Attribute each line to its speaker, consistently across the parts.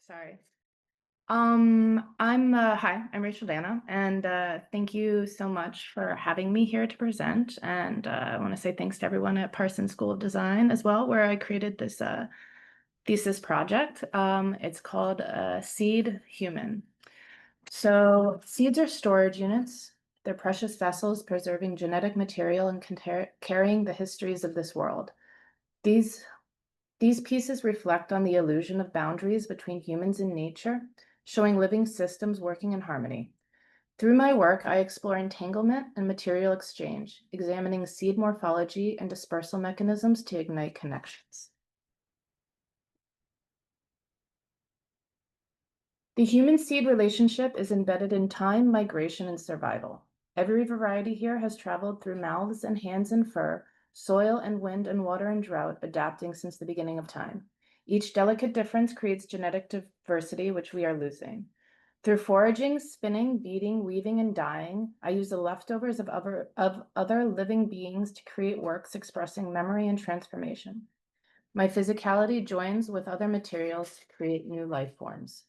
Speaker 1: Sorry. Hi, I'm Rachel Dana, and thank you so much for having me here to present. And I want to say thanks to everyone at Parsons School of Design as well, where I created this thesis project. It's called Seed Human. So seeds are storage units. They're precious vessels preserving genetic material and carrying the histories of this world. These These pieces reflect on the illusion of boundaries between humans and nature, showing living systems working in harmony. Through my work, I explore entanglement and material exchange, examining seed morphology and dispersal mechanisms to ignite connections. The human-seed relationship is embedded in time, migration, and survival. Every variety here has traveled through mouths and hands and fur, soil and wind and water and drought, adapting since the beginning of time. Each delicate difference creates genetic diversity, which we are losing. Through foraging, spinning, beating, weaving, and dyeing, I use the leftovers of other living beings to create works expressing memory and transformation. My physicality joins with other materials to create new life forms.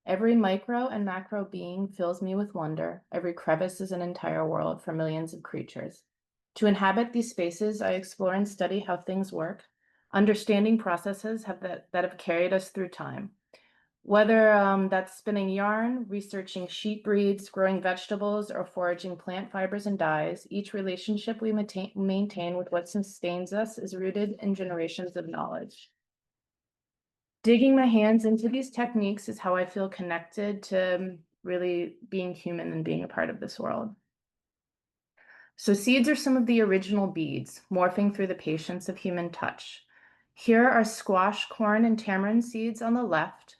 Speaker 1: Every micro and macro being fills me with wonder. Every crevice is an entire world for millions of creatures. To inhabit these spaces, I explore and study how things work, understanding processes that have carried us through time. Whether that's spinning yarn, researching sheep breeds, growing vegetables, or foraging plant fibers and dyes, each relationship we maintain with what sustains us is rooted in generations of knowledge. Digging my hands into these techniques is how I feel connected to really being human and being a part of this world. So seeds are some of the original beads, morphing through the patience of human touch. Here are squash, corn, and tamarind seeds on the left,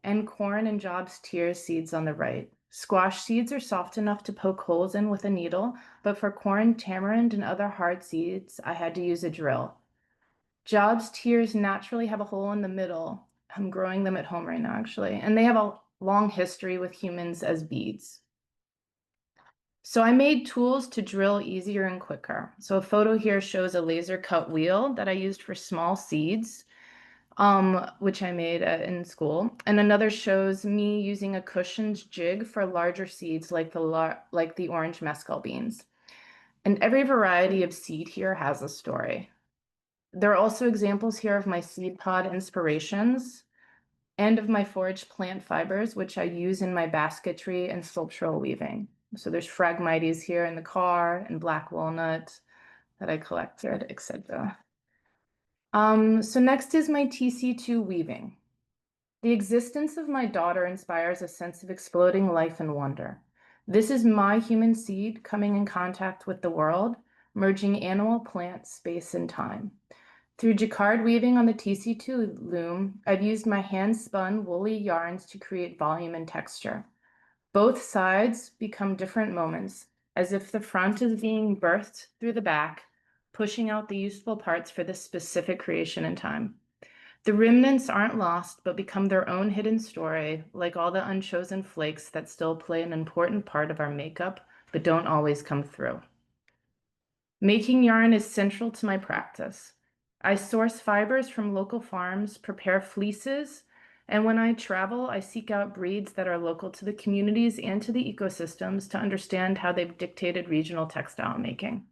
Speaker 1: and corn and Job's tears seeds on the right. Squash seeds are soft enough to poke holes in with a needle, but for corn, tamarind, and other hard seeds, I had to use a drill. Job's tears naturally have a hole in the middle. I'm growing them at home right now, actually, and they have a long history with humans as beads. So I made tools to drill easier and quicker. So a photo here shows a laser cut wheel that I used for small seeds, which I made in school. And another shows me using a cushioned jig for larger seeds like the orange mescal beans. And every variety of seed here has a story. There are also examples here of my seed pod inspirations and of my foraged plant fibers, which I use in my basketry and sculptural weaving. So there's Phragmites here in the car and black walnut that I collected, etc. So next is my TC2 weaving. The existence of my daughter inspires a sense of exploding life and wonder. This is my human seed coming in contact with the world, merging animal, plant, space, and time. Through jacquard weaving on the TC2 loom, I've used my hand-spun woolly yarns to create volume and texture. Both sides become different moments, as if the front is being birthed through the back, pushing out the useful parts for this specific creation in time. The remnants aren't lost, but become their own hidden story, like all the unchosen flakes that still play an important part of our makeup, but don't always come through. Making yarn is central to my practice. I source fibers from local farms, prepare fleeces, and when I travel, I seek out breeds that are local to the communities and to the ecosystems to understand how they've dictated regional textile making.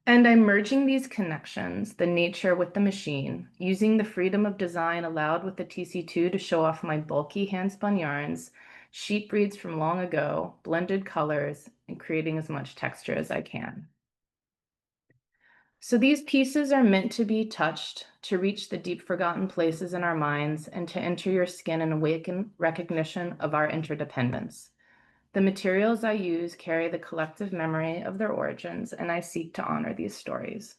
Speaker 1: And I'm merging these connections, the nature with the machine, using the freedom of design allowed with the TC2 to show off my bulky hand-spun yarns, sheep breeds from long ago, blended colors, and creating as much texture as I can. So these pieces are meant to be touched, to reach the deep forgotten places in our minds, and to enter your skin and awaken recognition of our interdependence. The materials I use carry the collective memory of their origins, and I seek to honor these stories.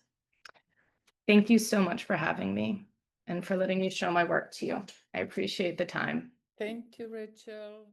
Speaker 1: Thank you so much for having me and for letting me show my work to you. I appreciate the time.
Speaker 2: Thank you, Rachel.